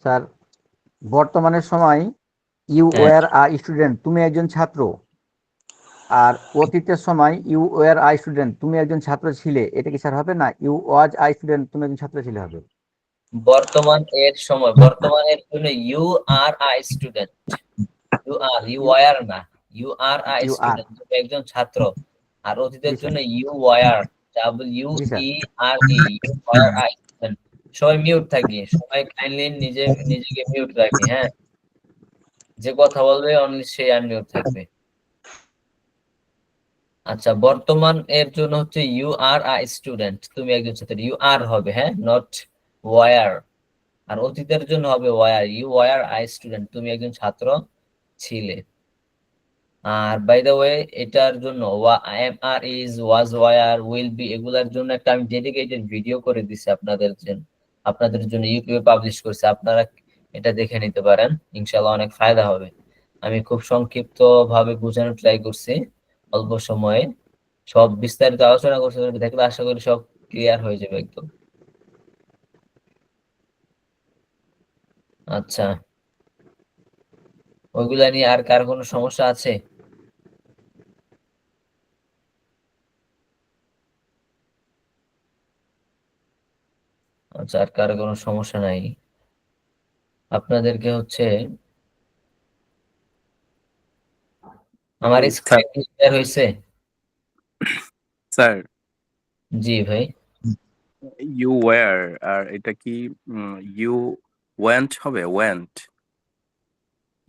Sir, বর্তমানের সময় you were a student, তুমি একজন ছাত্র। আর অতীতের সময় ইউ ওয়ার আই স্টুডেন্ট, তুমি একজন ছাত্র ছিলে, এটা কি স্যার হবে না? ইউ ওয়াজ আই স্টুডেন্ট, তুমি একজন ছাত্র ছিলে হবে। বর্তমান এর সময়, বর্তমানের জন্য you are I student, you were না, you are I you are, student, তুমি একজন ছাত্র। আর অতীতের জি স্যার। জন্য ইউ ওয়ার, ডাব্লিউ জি sir. E R E, you were I student. সবাই মিউট থাকি, সবাই কাইন্ডলি নিজেকে মিউট রাখি, হ্যাঁ। যে কথা বলবে অনলি সে আনমিউট থাকবে। আচ্ছা, বর্তমান এর জন্য হচ্ছে ইউ আর আ স্টুডেন্ট, তুমি একজন ছাত্র, ইউ আর হবে, হ্যাঁ, নট ওয়ার। আর অতীতের জন্য হবে were, you were I student, তুমি একজন ছাত্র ছিলে। আর বাই দ্য ওয়ে, এটার জন্য am are is, was, were, will be, এগুলার জন্য একটা আমি ডেডিকেটেড ভিডিও করে দিছি আপনাদের জন্য ইউটিউবে পাবলিশ করছি, আপনারা এটা দেখে নিতে পারেন, ইনশাআল্লাহ অনেক ফায়দা হবে। আমি খুব সংক্ষিপ্ত ভাবে বোঝানোর ট্রাই করছি অল্প সময়ে, সব বিস্তারিত আলোচনা করছি, দেখলে আশা করি সব ক্লিয়ার হয়ে যাবে একদম। আচ্ছা, ওইগুলা নিয়ে আর কার কোনো সমস্যা আছে? আচ্ছা, আর কার কোনো সমস্যা নাই? আপনাদেরকে হচ্ছে আমার স্ক্রিন শেয়ার হয়েছে? স্যার, জি ভাই। ইউ ওয়্যার আর এটা কি ইউ ওয়েন্ট হবে? ওয়েন্ট?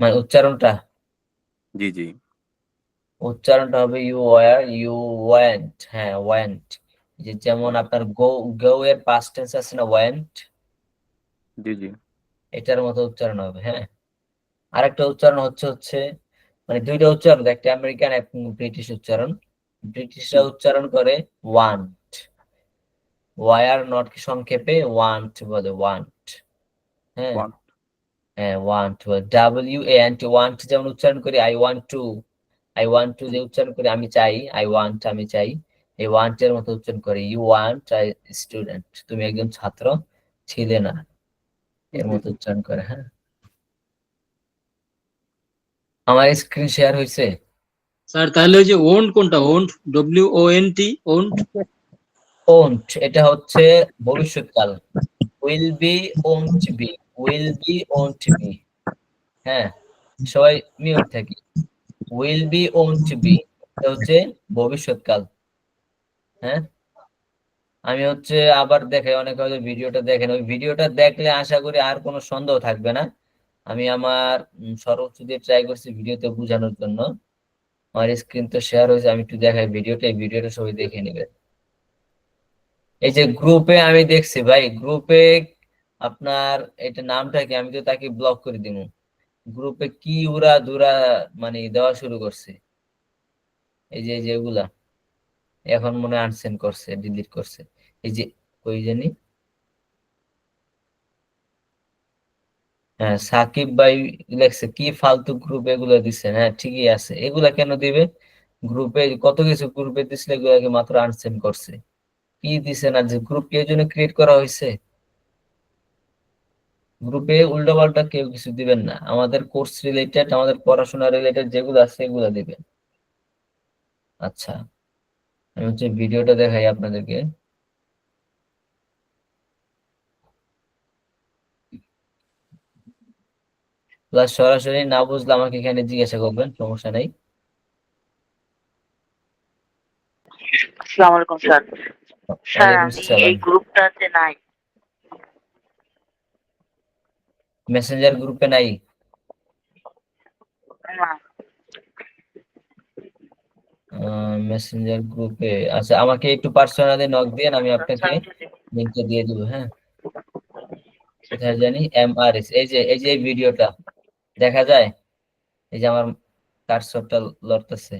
মানে উচ্চারণটা জি জি। উচ্চারণটা হবে ইউ ওয়ার, ইউ ওয়েন্ট, হ্যাঁ ওয়েন্ট। যেমন আপনার গো, গো এর পাস্ট টেন্স আছে না, ওয়েন্ট, জি জি। এটার মতো উচ্চারণ হবে, হ্যাঁ। আরেকটা উচ্চারণ হচ্ছে মানে দুইটা উচ্চারণ, একটা আমেরিকান এক ব্রিটিশ উচ্চারণ। ব্রিটিশরা উচ্চারণ করে ওয়ান্ট, ওয়ার নট কি সংক্ষেপে ওয়ান্ট বলে, ওয়ান্ট, হ্যাঁ। ওয়ান। হ্যাঁ, want, W A N T, want যেমন উচ্চারণ করি I want to, I want to যে উচ্চারণ করি আমি চাই, আই ওয়ান্ট আমি চাই, এই ওয়ান্ট এর মতো উচ্চারণ করে ইউ ওয়ান্ট আই স্টুডেন্ট, তুমি একজন ছাত্র ছিলে না, এর মতো উচ্চারণ করে, হ্যাঁ। আমার স্ক্রিন শেয়ার হয়েছে? স্যার তাহলে ওই যে ওন্ট কোনটা? Won't, WONT, won't. ওন্ট এটা হচ্ছে ভবিষ্যৎকাল, will be, won't be, will be, won't be, হ্যাঁ। সবাই মিউট থাকি। উইল বি, ওন্ট বি, এটা হচ্ছে ভবিষ্যৎকাল, হ্যাঁ। আমি হচ্ছে আবার দেখাই, অনেকে হয়তো ভিডিওটা দেখেন, ওই ভিডিওটা দেখলে আশা করি আর কোনো সন্দেহ থাকবে না। আমি আমার সর্বোচ্চ দিয়ে ট্রাই করছি ভিডিওতে বোঝানোর জন্য। আমার স্ক্রিন তো শেয়ার হয়েছে, আমি একটু দেখাই ভিডিওটা, এই ভিডিওটা সবাই দেখে নেবে। এই যে গ্রুপে আমি দেখছি ভাই, গ্রুপে আপনার এটা নামটা কি, আমি তো তাকে ব্লক করে দিব। গ্রুপে কি উড়া দুরা মানে দেওয়া শুরু করছে, এই যে যেগুলা এখন মনে আনসেন্ড করছে, ডিলিট করছে। এই যে কই জানি, হ্যাঁ সাকিব ভাই লেখছে কি ফালতু গ্রুপ এগুলো দিচ্ছেন, হ্যাঁ ঠিকই আছে, এগুলা কেন দিবে? গ্রুপে কত কিছু গ্রুপে দিছিল, এগুলাকে মাত্র আনসেন্ড করছে। কি দিছে না, যে গ্রুপ কে জন্য ক্রিয়েট করা হয়েছে? গ্রুপে উল্টো পাল্টা কেউ কিছু দিবেন না, আমাদের কোর্স রিলেটেড, আমাদের পড়াশোনা রিলেটেড যেগুলো আছে এগুলো দিবেন। আচ্ছা, আমি হচ্ছে ভিডিওটা দেখাই আপনাদেরকে। প্লাস সরাসরি না বুঝলে আমাকে এখানে জিজ্ঞাসা করবেন, সমস্যা নেই। আসসালামু আলাইকুম স্যার। স্যার ওয়ালাইকুম আমি সালাম। এই গ্রুপটাতে নাই। মেসেঞ্জার গ্রুপে নাই? না। মেসেঞ্জার গ্রুপে, আচ্ছা আমাকে একটু পার্সোনালি নক দিন, আমি আপনাকে স্যার লিংকটা দিয়ে দিব, হ্যাঁ। কোথায় জানি MRS, এই যে এই ভিডিওটা দেখা যায়, এই যে আমার কার্সরটা লড়তেছে,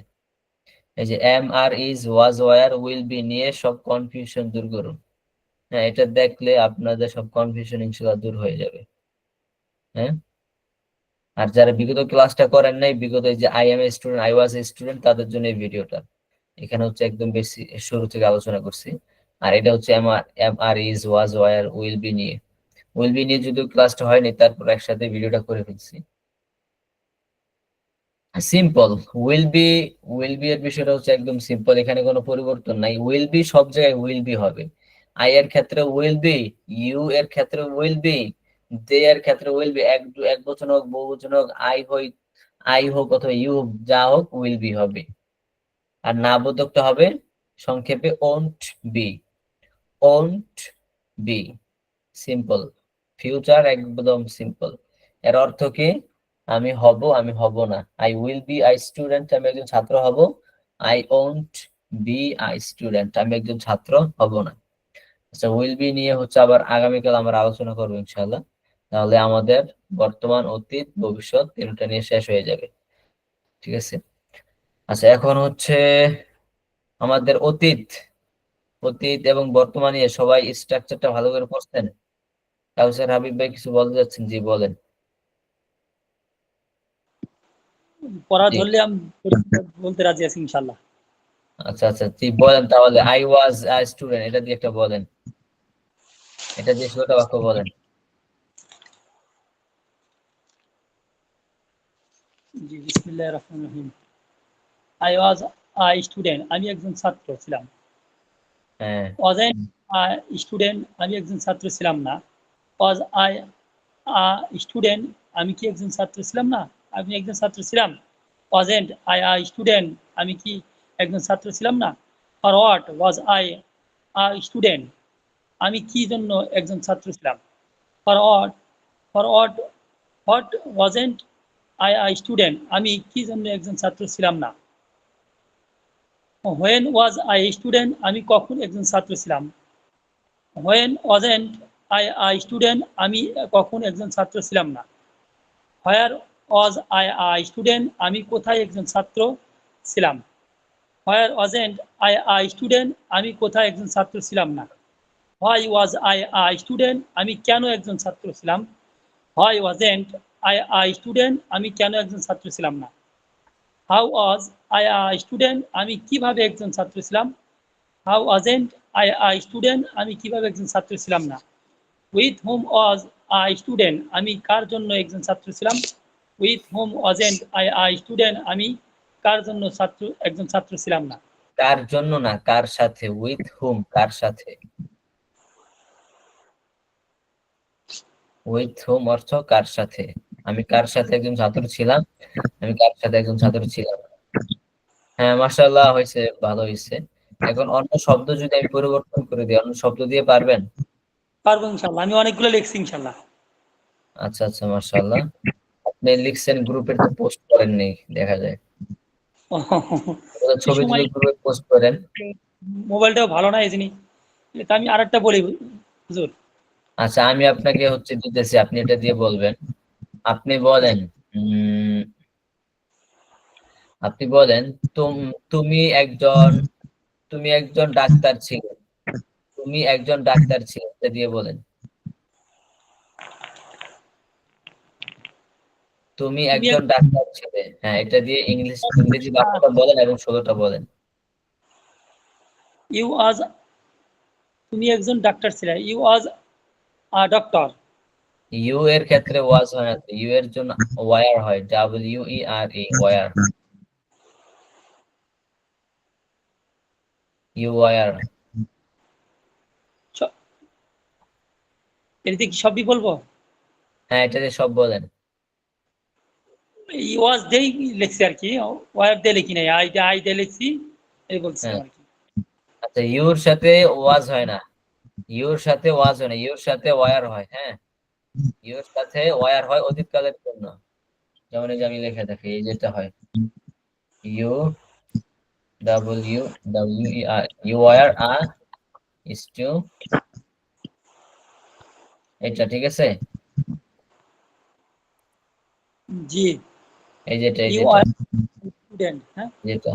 এই যে MR is, was, were, will be নিয়ে সব কনফিউশন দূর করুন। হ্যাঁ, এটা দেখলে আপনাদের সব কনফিউশন ইনশাআল্লাহ দূর হয়ে যাবে, হ্যাঁ। আর যারা বিগত ক্লাসটা করেন নাই, বিগত এই যে I am a student, I was a student, তাদের জন্য এই ভিডিওটা। এখানে হচ্ছে একদম বেশি শুরু থেকে আলোচনা করছি। আর এটা হচ্ছে MR is, was, were, will be নিয়ে। উইল বি নিয়ে যদি ক্লাসটা হয়নি, তারপর একসাথে ভিডিওটা করে ফেলছি। সিম্পল উইল বি এর বিষয়টা হচ্ছে একদম সিম্পল, এখানে কোনো পরিবর্তন নাই। উইল বি সব জায়গায় উইল বি হবে। আই এর ক্ষেত্রে উইল বি, ইউ এর ক্ষেত্রে উইল বি, দে এর ক্ষেত্রে উইল বি, এক বচন হোক বহু বচন হোক, আই হোক অথবা ইউ হোক, যা হোক উইল বি হবে। আর না বোধকটা হবে সংক্ষেপে won't be. Won't B, simple. Future একদম সিম্পল। এর অর্থ কি? আমি হব না। I will B I student, আমি একজন ছাত্র হব। I won't be I student, আমি একজন ছাত্র হব না। আচ্ছা, উইল বি নিয়ে হচ্ছে আবার আগামীকাল আমরা আলোচনা করবো ইনশাআল্লাহ। তাহলে আমাদের বর্তমান, অতীত, ভবিষ্যৎ তিনটা নিয়ে শেষ হয়ে যাবে। ঠিক আছে। আচ্ছা, এখন হচ্ছে আমাদের অতীত এবং বর্তমান নিয়ে সবাই স্ট্রাকচারটা ভালো করে পড়ছেন? কাউসার হাবিব ভাই কিছু বলতে যাচ্ছেন? জি বলেন। পড়া জি। ধরলে আমি বলতে রাজি আছি ইনশাল্লাহ। আচ্ছা আচ্ছা, জি বলেন তাহলে। আই ওয়াজ আ স্টুডেন্ট, এটা দিয়ে একটা বলেন, এটা দিয়ে ছোট বাক্য বলেন। জি, বিসমিল্লাহির রহমানির রহিম। আই ওয়াজ আ স্টুডেন্ট, আমি একজন ছাত্র ছিলাম। হ্যাঁ, ওয়াজেন্ট আ স্টুডেন্ট, আমি একজন ছাত্র ছিলাম না। ওয়াজ আই আ স্টুডেন্ট, আমি কি একজন ছাত্র ছিলাম না? আমি একজন ছাত্র ছিলাম। ওয়াজেন্ট আই আ স্টুডেন্ট, আমি কি একজন ছাত্র ছিলাম না? For what was I a student, আমি কি জন্য একজন ছাত্র ছিলাম? For what for what what wasn't I a student, আমি কি জন্য একজন ছাত্র ছিলাম না? হোয়েন ওয়াজ আই স্টুডেন্ট, আমি কখন একজন ছাত্র ছিলাম? When wasn't I a student, আমি কখন একজন ছাত্র ছিলাম না? Where was I a student, আমি কোথায় একজন ছাত্র ছিলাম? হোয়ার ওয়াজেন্ট আই আ স্টুডেন্ট, আমি কোথায় একজন ছাত্র ছিলাম না? Why was I a student, আমি কেন একজন ছাত্র ছিলাম? Why wasn't I a student, আমি কেন একজন ছাত্র ছিলাম না? How was I a student, আমি কিভাবে একজন ছাত্র ছিলাম? How wasn't I a student, আমি কিভাবে একজন ছাত্র ছিলাম না? With whom was a student, আমি কার জন্য একজন ছাত্র ছিলাম? With whom wasn't I a student, আমি কার জন্য একজন ছাত্র ছিলাম না? কার জন্য না, কার সাথে। উইথ হুম, কার সাথে। উইথ হুম অর্থ কার সাথে। আমি কার সাথে একজন ছাত্র ছিলাম, আমি কার সাথে একজন ছাত্র ছিলাম। হ্যাঁ, মাশাআল্লাহ, হয়েছে, ভালো হয়েছে। এখন অন্য শব্দ যদি আমি পরিবর্তন করে দিই, অন্য শব্দ দিয়ে পারবেন? পারবো ইনশাল্লাহ, আমি অনেকগুলো লিখছি ইনশাল্লাহ। আচ্ছা আচ্ছা, মাশাআল্লাহ। আপনি লিখছেন, গ্রুপের তো পোস্ট করেননি, দেখা যায়। এই ছবি তুলে সময় গ্রুপে পোস্ট করেন। মোবাইলটাও ভালো না, এই জিনিস। তা আমি আরেকটা বলি হুজুর। আচ্ছা, আমি আপনাকে হচ্ছে দিতেছি, আপনি এটা দিয়ে বলবেন। আপনি বলেন, আপনি বলেন, তুমি একজন তুমি একজন ডাক্তার ছিলে। তুমি একজন ডাক্তার ছিলে, এটা দিয়ে বলেন। তুমি তুমি একজন ডাক্তার ছিলে, হ্যাঁ, এটা দিয়ে ইংরেজি বাক্যটা বলেন এবং ষোলোটা বলেন। ইউ ওয়াজ, তুমি একজন ডাক্তার ছিলে। You was a doctor. You এর ক্ষেত্রে ওয়াজ হয় না, ইউ এর জন্য ওয়ার হয়, WERE, ওয়ার। You war. এতে কি সবই বলবো? হ্যাঁ, এটা দিয়ে সব বলেন। ইউ ওয়াজ দেই লিখছি আর কি, ওয়ার দিয়ে লিখি নাই, আই দিয়ে লিখছি, এই বলছিলাম হ্যাঁ, আর কি। আচ্ছা, ইউর সাথে ওয়াজ হয় না, ইউর সাথে ওয়াজ হয় না, ইউর সাথে ওয়ার হয়। হ্যাঁ, ইউর সাথে ওয়ার হয় অতীতকালের জন্য। যেমন এই যে আমি লিখে থাকি, এই যেটা হয় you WWER, you were a স্টু, এটা ঠিক আছে। জি। এই যেটা ইউ আর স্টুডেন্ট। হ্যাঁ, যেটা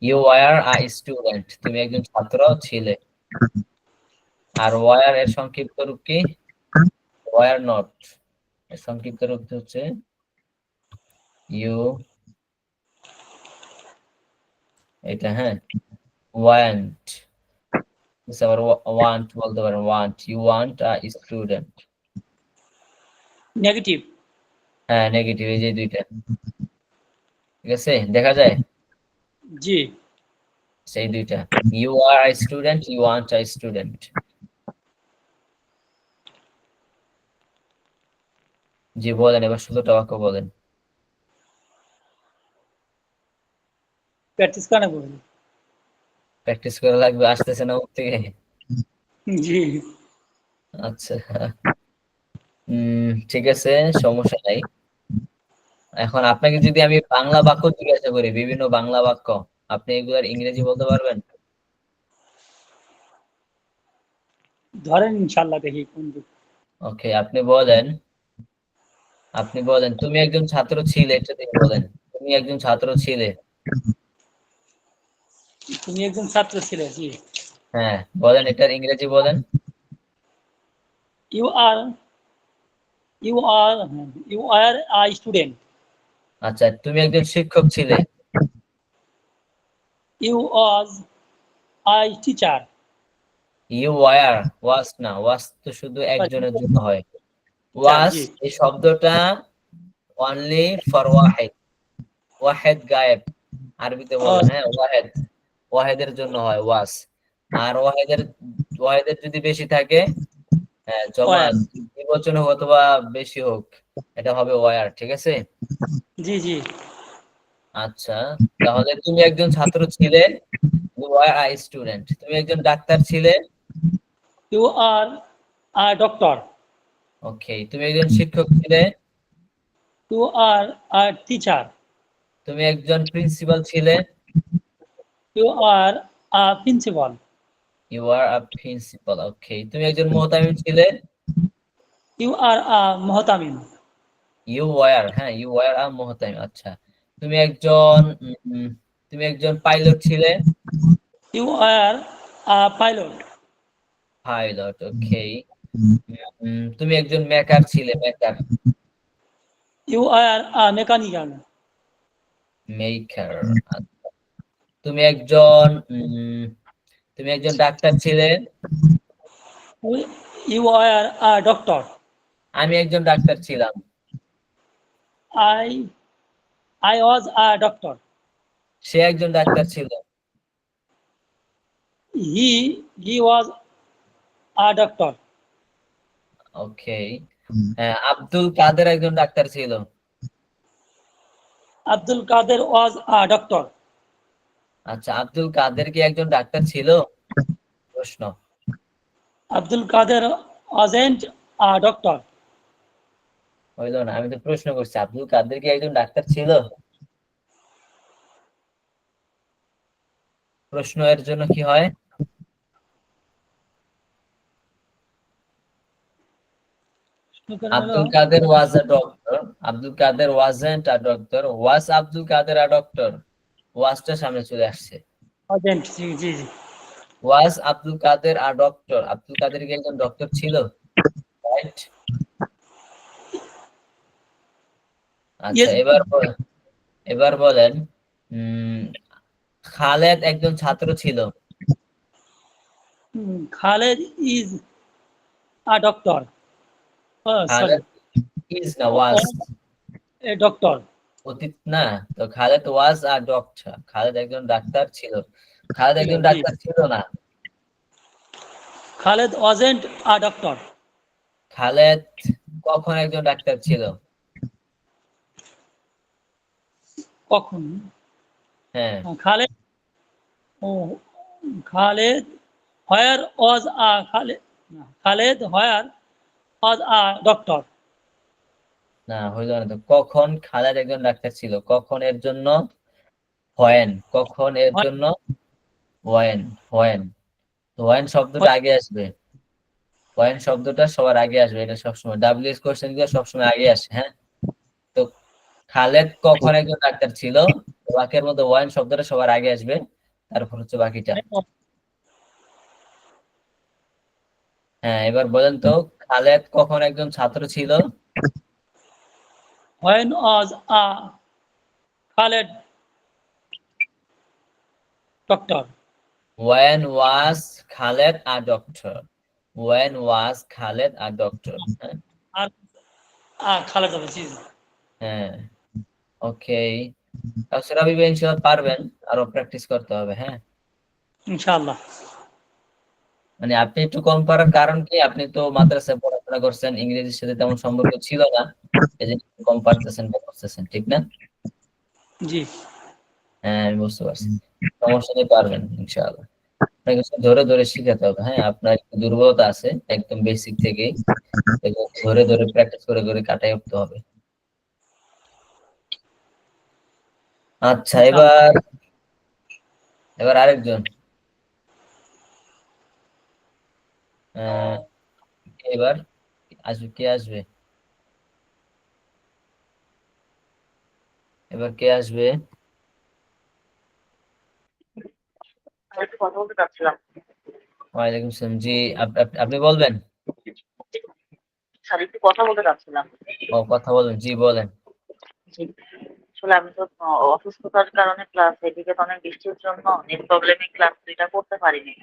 ইউ ওয়ার আ স্টুডেন্ট, তুমি একজন ছাত্র ছিলে। আর ওয়ার এর সংক্ষিপ্ত রূপ কি? Were not. এর সংক্ষিপ্ত রূপ হচ্ছে ইউ, এটা, হ্যাঁ, ওয়ান্ট। আবার ওয়ান্ট বলতে পারেন, weren't, you want a student. Negative. হ্যাঁ নেগেটিভ, এই যে দুইটা, ঠিক আছে, দেখা যায় জি। সেই দুইটা। You are a student, you aren't a student. জি বলেন, এবার 16টা বাক্য বলেন। প্র্যাকটিস করা বলুন। প্র্যাকটিস করা লাগবে, আসতেছে না ওর থেকে। জি। আচ্ছা, ঠিক আছে, সমস্যা নাই। এখন আপনাকে যদি আমি বাংলা বাক্য জিজ্ঞাসা করি, বিভিন্ন বাংলা বাক্য, আপনি এগুলার ইংরেজি বলতে পারবেন? ধরেন ইনশাল্লাহ, দেখি কোন দিক। ওকে, আপনি বলেন তুমি একজন ছাত্র ছিলে, এটা দিয়ে বলেন। তুমি একজন ছাত্র ছিলে। তুমি একজন ছাত্র ছিলে, জি। হ্যাঁ বলেন, এটার ইংরেজি বলেন। You are you are you are a student. আচ্ছা, তুমি একজন শিক্ষক ছিলে। You was a teacher. You was না, ওয়াস তো শুধু একজনের জন্য হয়। ওয়াস জি। এই শব্দটা অনলি ফর ওয়াহিদ, ওয়াহিদ গায়েব, আরবিতে বলেন, হ্যাঁ ওয়াহিদ, ওয়াহিদের জন্য হয় ওয়াস। আর ওয়াহিদের যদি বেশি থাকে, হ্যাঁ জমা, ওয়ার। দ্বিবচন হোক অথবা বেশি হোক, এটা হবে ওয়ার, ঠিক আছে। জি জি। আচ্ছা, তাহলে তুমি একজন ছাত্র ছিলে, ইউ আর আ স্টুডেন্ট। তুমি একজন ডাক্তার ছিলে। You are a doctor. ওকে, তুমি একজন শিক্ষক ছিলে। You are a teacher. তুমি একজন প্রিন্সিপাল ছিলে। You are a principal. You are a principal. Okay, তুমি একজন মুহতামিম ছিলে। ইউ আর আ মুহতামিম। ইউ ওয়ার আ মুহতামিম। আচ্ছা, তুমি একজন তুমি একজন পাইলট ছিলে। You are a pilot. Pilot, okay. তুমি একজন মেকার ছিলে, maker. You are a mechanical. Maker. তুমি একজন তুমি একজন ডাক্তার ছিলে। You are a doctor. আমি একজন ডাক্তার ছিলাম। I I was a doctor. সে একজন ডাক্তার ছিল। হি হি ওয়াজ আ ডক্টর। ওকে, হ্যাঁ, আব্দুল কাদের একজন ডাক্তার ছিল। আব্দুল কাদের ওয়াজ আ ডক্টর। আচ্ছা, আব্দুল কাদের কি একজন ডাক্তার ছিল? প্রশ্ন। আব্দুল কাদের ওয়াজেন্ট আ ডক্টর। হইল না, আমি তো প্রশ্ন করছি, আব্দুল কাদের কি একজন ডাক্তার ছিল? প্রশ্ন এর জন্য কি হয়? Abdul Kader was a doctor. Abdul Kader wasn't a doctor. Was Abdul Kader a doctor? Was টা সামনে চলে আসছে। ওয়াজেন্ট, জি জি জি। Was Abdul Kader a doctor? Abdul Kader কি একজন ডক্টর ছিল? রাইট। আচ্ছা, ইয়েস। এবার বলেন, খালেদ একজন ছাত্র ছিল। Khaled is a doctor. Sorry, Khaled is না, ওয়াজ, এ ডক্টর। অতীত না। তো খালেদ ওয়াজ আ ডক্টর, খালেদ একজন ডাক্তার ছিল। খালেদ একজন জি। ডাক্তার ছিল না। Khaled wasn't a doctor. Khaled কখন একজন ডাক্তার ছিল? কখন? হ্যাঁ, খালেদ ও খালেদ হোয়ার ওয়াজ আ খালেদ হোয়ার ওয়াজ আ ডক্টর। না হইল না তো। কখন খালেদ একজন ডাক্তার ছিল, কখন এর জন্য হোয়েন, কখন এর জন্য হোয়েন, হোয়েন। তো হোয়েন শব্দটা আগে আসবে, হোয়েন শব্দটা সবার আগে আসবে, এটা সবসময় ডাব্লিউএস কোশ্চেন গুলো সবসময় আগে আসে, হ্যাঁ। তো খালেদ কখন একজন ডাক্তার ছিল, তো বাক্যের মধ্যে হোয়েন শব্দটা সবার আগে আসবে, তারপর হচ্ছে বাকিটা। হ্যাঁ, এবার বলেন তো, খালেদ কখন একজন ছাত্র ছিল? When was a Khaled doctor. When was Khaled a doctor? When was Khaled a doctor? হ্যাঁ? আর খালেদ হবে, জি জি। হ্যাঁ, ওকে। তাছাড়া আপনি ইনশাআল্লাহ পারবেন, আরো প্র্যাকটিস করতে হবে। হ্যাঁ, ইনশাআল্লাহ। মানে আপনি একটু কম পারার কারণ কি, আপনি তো মাদ্রাসায় পড়াশোনা করছেন, ইংরেজির সাথে তেমন সম্পর্ক ছিল না, এই যে কম পারতেছেন বা করতেছেন, ঠিক না? জি। হ্যাঁ, আমি বুঝতে পারছি। সমস্যা নেই, পারবেন ইনশাআল্লাহ। আপনাকে শুধু ধরে ধরে শিখাতে হবে। হ্যাঁ, আপনার একটু দুর্বলতা আছে একদম বেসিক থেকেই, এগুলো ধরে ধরে প্র্যাকটিস করে করে কাটাই উঠতে হবে। আচ্ছা, ইনশাআল্লাহ। এবার এবার আরেকজন, আহ, এবার আসবে, কে আসবে? এবার কে আসবে? আমি একটু কথা বলতে চাচ্ছিলাম। ওয়ালাইকুম আসসালাম। জি, আপনি বলবেন? স্যার একটু কথা বলতে চাচ্ছিলাম। ও, কথা বলবেন, জি বলেন। জি। আসলে আমি তো অসুস্থতার কারণে ক্লাস, এদিকে তো অনেক বৃষ্টির জন্য নেট প্রবলেমে ক্লাস 2টা করতে পারিনি।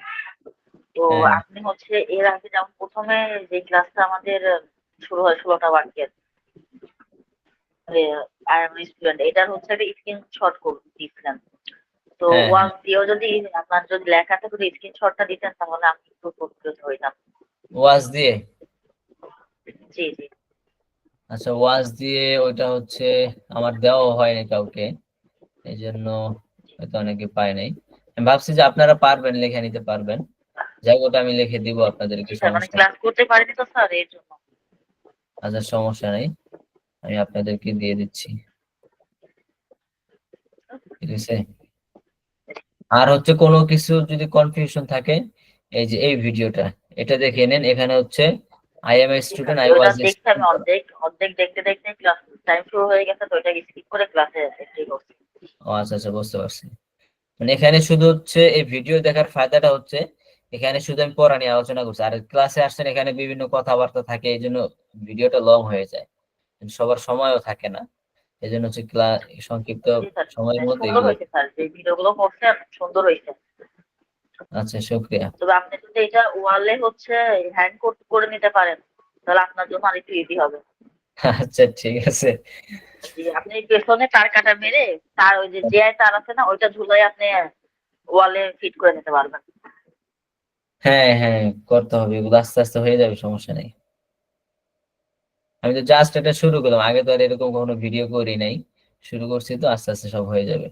তো হ্যাঁ, আপনি হচ্ছে এর আগে যেমন প্রথমে যে ক্লাসটা আমাদের শুরু হয় 16টা বাক্যের, আই এম স্টুডেন্ট, এটার হচ্ছে একটা স্ক্রিনশট দিয়েছিলেন। তো হ্যাঁ, হ্যাঁ, ওয়ার্ক দিয়েও যদি আপনার যদি লেখাটা যদি স্ক্রিনশটটা দিতেন তাহলে আমি একটু উপকৃত হইতাম। ওয়াজ দিয়ে। জি জি। আচ্ছা, ওয়াজ দিয়ে ওইটা হচ্ছে আমার দেওয়া হয়নি কাউকে, এই জন্য হয়তো অনেকে পায় নাই। আমি ভাবছি যে আপনারা পারবেন, লিখে নিতে পারবেন। যাই হোক, ওটা আমি লিখে দিব আপনাদেরকে, জি স্যার, মানে সমস্যা নেই। ক্লাস করতে পারিনি তো স্যার, এর জন্য। আচ্ছা, সমস্যা নেই, আমি আপনাদেরকে দিয়ে দিচ্ছি, ঠিক আছে? আর হচ্ছে কোনো কিছু যদি কনফিউশন থাকে, এই যে এই ভিডিওটা, এটা দেখে নেন। এখানে হচ্ছে I am A G sir, student, I ওটা ওয়াজ এ দেখতে আমি স্টুডেন্ট। অর্ধেক অর্ধেক দেখতে দেখতে ক্লাস টাইম শুরু হয়ে গেছে, তো ওটাকে স্কিপ করে ক্লাসে এন্ট্রি করছি। ও আচ্ছা আচ্ছা, বুঝতে পারছি। মানে এখানে শুধু হচ্ছে এই ভিডিও দেখার ফায়দাটা হচ্ছে, এখানে শুধু আমি পড়া নিয়ে আলোচনা করছি, আর ক্লাসে আসছেন এখানে বিভিন্ন কথাবার্তা থাকে, এই জন্য ভিডিওটা লং হয়ে যায়, সবার সময়ও থাকে না। এই জন্য হচ্ছে ক্লাস সংক্ষিপ্ত জি স্যার, সময়ের মধ্যে সুন্দর এগুলো। হয়েছে স্যার, যে ভিডিওগুলো করছেন সুন্দর হয়েছে। আচ্ছা, শুক্রিয়া। তবে আপনি যদি এটা ওয়ালে হচ্ছে হ্যান্ড করে নিতে পারেন তাহলে আপনার জন্য আরেকটু ইজি হবে। আচ্ছা, ঠিক আছে। জি, আপনি পেছনে তার কাটা মেরে তার ওই যে জিআই তার আছে না, ওইটা ঝুলাই আপনি ওয়ালে ফিট করে নিতে পারবেন। হ্যাঁ হ্যাঁ, করতে হবে এগুলো, আস্তে আস্তে হয়ে যাবে, সমস্যা নেই। আমি তো জাস্ট এটা শুরু করলাম, আগে তো আর এরকম কখনো ভিডিও করি নাই, শুরু করছি তো, আস্তে আস্তে সব হয়ে যাবে।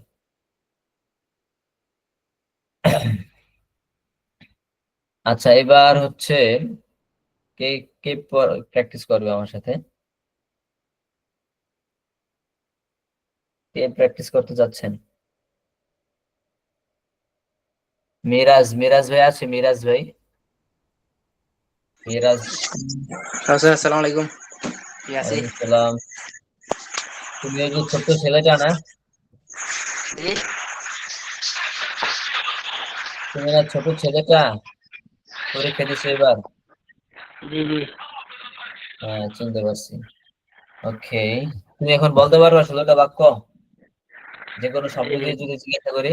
আচ্ছা, এবার হচ্ছে কে কে প্র্যাকটিস করবে আমার সাথে? কে প্র্যাকটিস করতে যাচ্ছেন? মিরাজ, মিরাজ ভাই আছে? মিরাজ ভাই, মিরাজ। স্যার আসসালামু আলাইকুম। ইয়াসি। ওয়ালাইকুম সালাম। তুমি ওই যে ছোট্ট ছেলেটা না? জি তুমি না ছোট ছেলেটা, পরীক্ষা দিছো এবার? জি জি। হ্যাঁ, চিনতে পারছি। ওকে, তুমি এখন বলতে পারবে 16টা বাক্য, যে কোনো শব্দ জি জি। দিয়ে যদি জিজ্ঞাসা করি?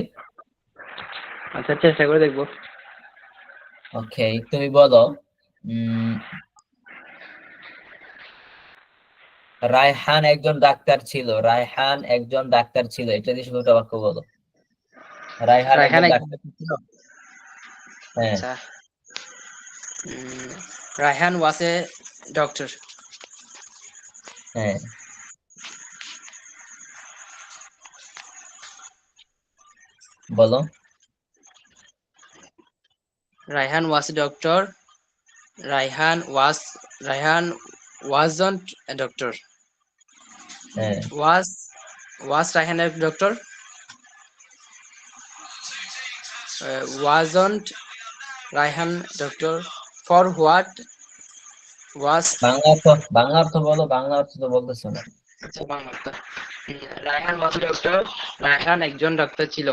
আচ্ছা, চেষ্টা করে দেখবো। ওকে, তুমি বলো। উম রায়হান একজন ডাক্তার ছিল, রায়হান একজন ডাক্তার ছিল, এটা দিয়ে 16টা বাক্য বলো। রায়হান রায়হান একজন একজন ডাক্তার। doctor ছিল। হ্যাঁ, আচ্ছা। Um, Raihan was a doctor. হ্যাঁ, বলো। Raihan was a doctor. Raihan was Raihan wasn't a doctor. হ্যাঁ, Was Rayhan a doctor? Wasn't Rayhan doctor? For what was Bangla অর্থ, বাংলা অর্থ বলো, বাংলা অর্থ তো বলতেছো না। আচ্ছা বাংলা তো। Raihan was a doctor. Raihan একজন ডাক্তার ছিল।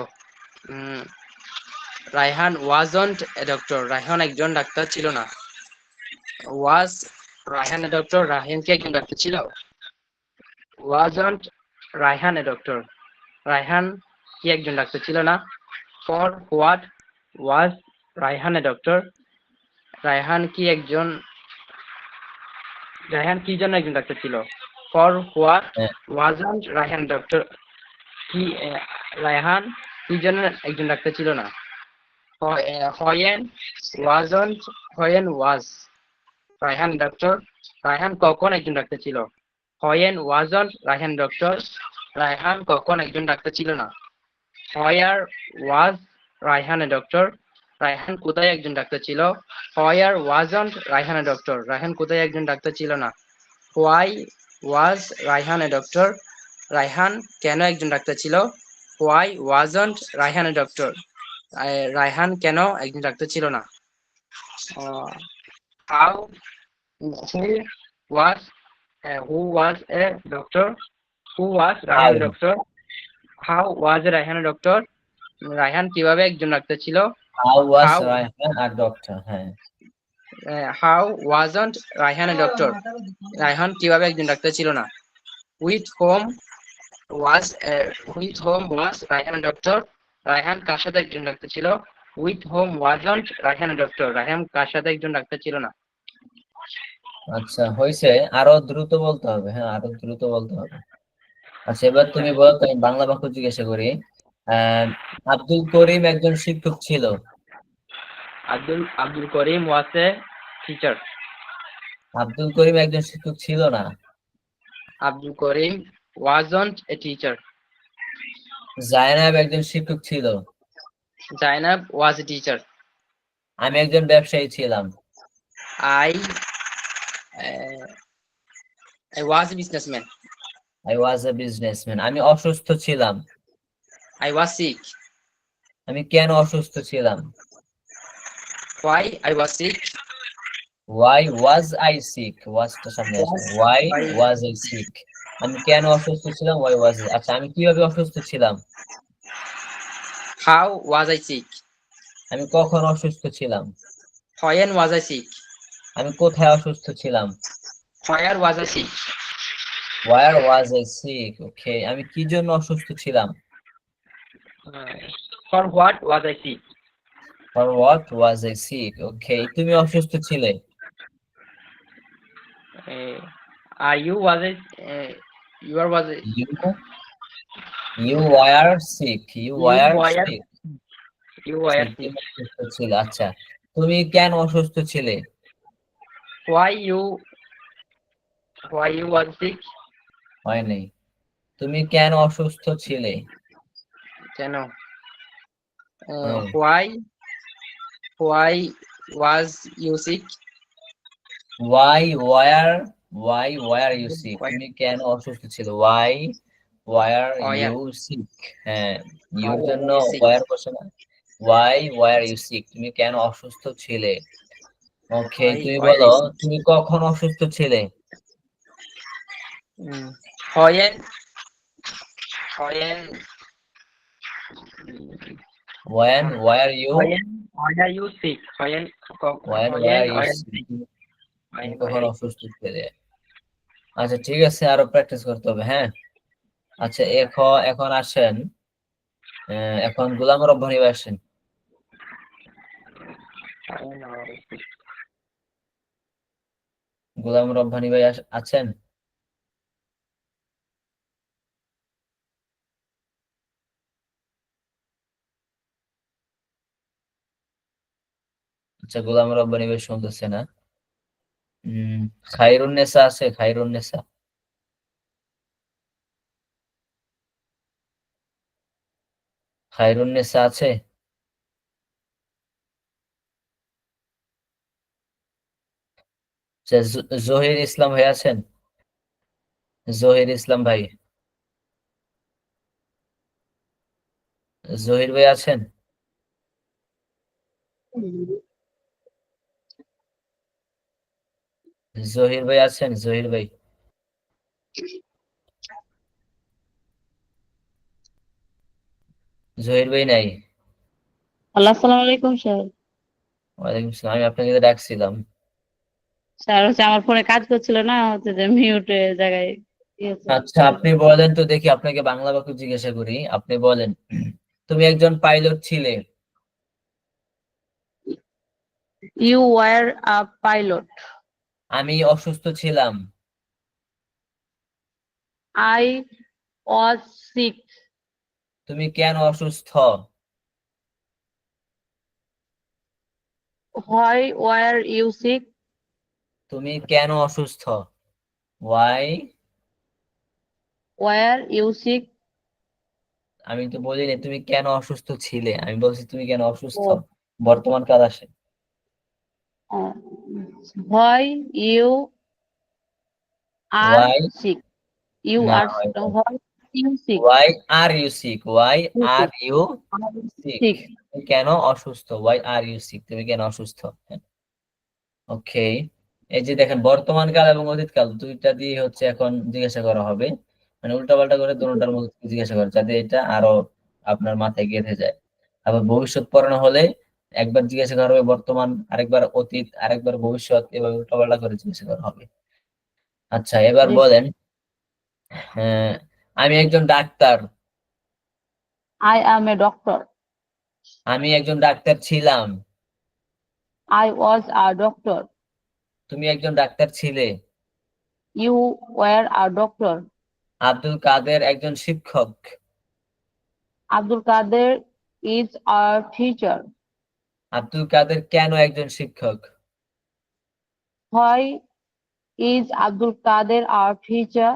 উম, Raihan wasn't a doctor. Raihan একজন ডাক্তার ছিল না। Was Raihan a doctor? Raihan কি একজন ডাক্তার ছিল? Wasn't Raihan a doctor? Raihan কি একজন ডাক্তার ছিল না? For what was Raihan a doctor? Raihan কি একজন রায়হান কি জন্য একজন ডাক্তার ছিল? ফর হোয়াট হ্যাঁ। Wasn't Raihan doctor? কি রায়হান কি জন্য একজন ডাক্তার ছিল না? When wasn't when was Raihan doctor? Raihan কখন একজন ডাক্তার ছিল? When wasn't Raihan doctor? Raihan কখন একজন ডাক্তার ছিল না? Where was Raihan a doctor? Raihan কোথায় একজন ডাক্তার ছিল? Where wasn't Raihan a doctor? Raihan কোথায় একজন ডাক্তার ছিল না? Why was Raihan a doctor? Raihan কেন একজন ডাক্তার ছিল? Why wasn't Raihan a doctor? Raihan কেন একজন ডাক্তার ছিল না? How who was a doctor? Who was Rayhan a How? doctor? How was Rayhan a doctor? Raihan কিভাবে একজন ডাক্তার ছিল? How was How- Rayhan a doctor? হ্যাঁ। How wasn't Rayhan a doctor? Raihan কিভাবে একজন ডাক্তার ছিল না? With whom was Rayhan a doctor? Raihan কার সাথে একজন ডাক্তার ছিল? With whom wasn't Rayhan a doctor? Raihan কার সাথে একজন ডাক্তার ছিল না? আচ্ছা হয়েছে, আরো দ্রুত বলতে হবে। হ্যাঁ, আরো দ্রুত বলতে হবে। আচ্ছা এবার তুমি বলো তো, আমি বাংলা বাক্য জিজ্ঞাসা করি। আব্দুল করিম একজন শিক্ষক ছিল। আব্দুল করিম was a teacher. Abdul Karim একজন শিক্ষক ছিল না। Abdul Karim wasn't a teacher. জায়নাব একজন শিক্ষক ছিল। Zainab was a teacher. আমি একজন ব্যবসায়ী ছিলাম। I was a businessman. I was a businessman. আমি অসুস্থ ছিলাম। I was sick. আমি কেন অসুস্থ ছিলাম? Why I was sick? Why was I sick? Was টা সামনে আসবে। Why Why- was I sick? আমি কেন অসুস্থ ছিলাম? Why was I? আচ্ছা আমি কিভাবে অসুস্থ ছিলাম? How was I sick? আমি কখন অসুস্থ ছিলাম? When was I sick? আমি কোথায় অসুস্থ ছিলাম? Where was I sick? Where was I sick? Okay, আমি কি জন্য অসুস্থ ছিলাম? For what was I sick? For what was I sick? Okay, তুমি অসুস্থ ছিলে। You was I? You was I? You were sick. You were were- sick. You were তুমি sick. অসুস্থ ছিলে। আচ্ছা তুমি কেন অসুস্থ ছিলে? Why you was sick? হয় নাই। তুমি কেন অসুস্থ ছিলে? কেন? হ্যাঁ। Why was you sick? Why were you sick? Why- তুমি কেন অসুস্থ ছিলে? Why were Why- you sick? হ্যাঁ, ইউর Why জন্য were you sick? were বসে না। Why were you sick? তুমি কেন অসুস্থ ছিলে? ওকে, Why- তুমি why বলো you sick? তুমি কখন অসুস্থ ছিলে? When When were you? are you sick? When Were you are sick? তুমি When কখন were- অসুস্থ ছিলে? আচ্ছা ঠিক আছে, আরো প্র্যাকটিস করতে হবে। হ্যাঁ, আচ্ছা এখন আসেন, এখন গোলাম রব্বানী ভাই আসেন। when are you sick? Golam Rabbani ভাই আছেন? আচ্ছা গোলাম রব্বানী ভাই শুনতেছে না। খায়রুন্নেসা আছে? খায়রুন্নেসা খায়রুন্নেসা আছে? আচ্ছা, জহির ইসলাম ভাই আছেন? জহির ইসলাম ভাই, জহির ভাই আছেন? জহির ভাই আছেন? জহির ভাই, জহির ভাই নাই। আসসালামু আলাইকুম স্যার। ওয়ালাইকুম আসসালাম। আমি আপনাকে তো ডাকছিলাম। স্যার হচ্ছে আমার ফোনে কাজ করছিল না, হচ্ছে যে মিউটে জায়গায় আচ্ছা আপনি বলেন তো দেখি, আপনাকে বাংলা বাক্য জিজ্ঞাসা করি, আপনি বলেন তুমি একজন পাইলট ছিলে। You were a pilot. আমি অসুস্থ ছিলাম। I was sick. তুমি কেন অসুস্থ? Why were you sick? তুমি কেন অসুস্থ? ওয়াই? Were you sick? আমি তো বলিনি তুমি কেন অসুস্থ ছিলে, আমি বলছি তুমি কেন অসুস্থ। Oh, বর্তমান কাল আসে। uh, why you are why sick? You না, are why you sick? Why are you sick, why You আর sick. You Are you sick, sick? তুমি কেন অসুস্থ, ওয়াই আর ইউ সিক, তুমি কেন অসুস্থ। ওকে, এই যে দেখেন বর্তমান কাল এবং অতীত কাল দুইটা দিয়ে হচ্ছে এখন জিজ্ঞাসা করা হবে, মানে উল্টাপাল্টা করে দুটোটার মধ্যে থেকে জিজ্ঞাসা করা যাতে এটা আরো আপনার মাথায় গেঁথে যায়। আবার ভবিষ্যৎ পড়ানো হলে একবার জিজ্ঞাসা করা হবে বর্তমান, আরেকবার অতীত, আরেকবার ভবিষ্যৎ, এভাবে উল্টাপাল্টা করে জিজ্ঞাসা করা হবে। আচ্ছা এবার Yes. বলেন, হ্যাঁ, আমি একজন doctor. I am a doctor. আমি একজন ডাক্তার ছিলাম। I was a doctor. তুমি একজন ডাক্তার ছিলে। You were a doctor. Abdul কাদের একজন শিক্ষক। Abdul Kader is a teacher. Abdul কাদের কেন একজন শিক্ষক? Why is Abdul Kader a teacher?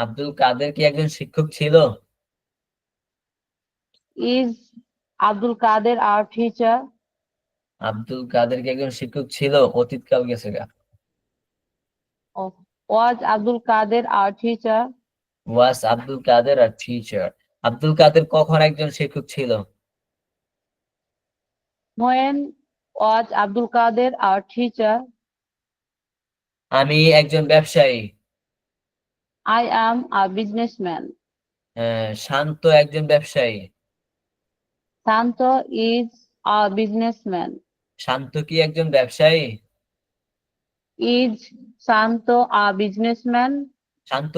Abdul Kader কি একজন শিক্ষক ছিল? Is Abdul Kader a teacher? Abdul Kader কি একজন শিক্ষক ছিল? অতীতকাল গেছে গা। Oh, was Abdul Kader a teacher? Was Abdul Kader are teacher. Abdul Kader কখন একজন শিক্ষক ছিল? When was Abdul Kader a teacher? আমি একজন ব্যবসায়ী। I am a businessman. শান্ত একজন ব্যবসায়ী। Santo is a businessman. শান্ত কি একজন ব্যবসায়ী? Is Santo a businessman? শান্ত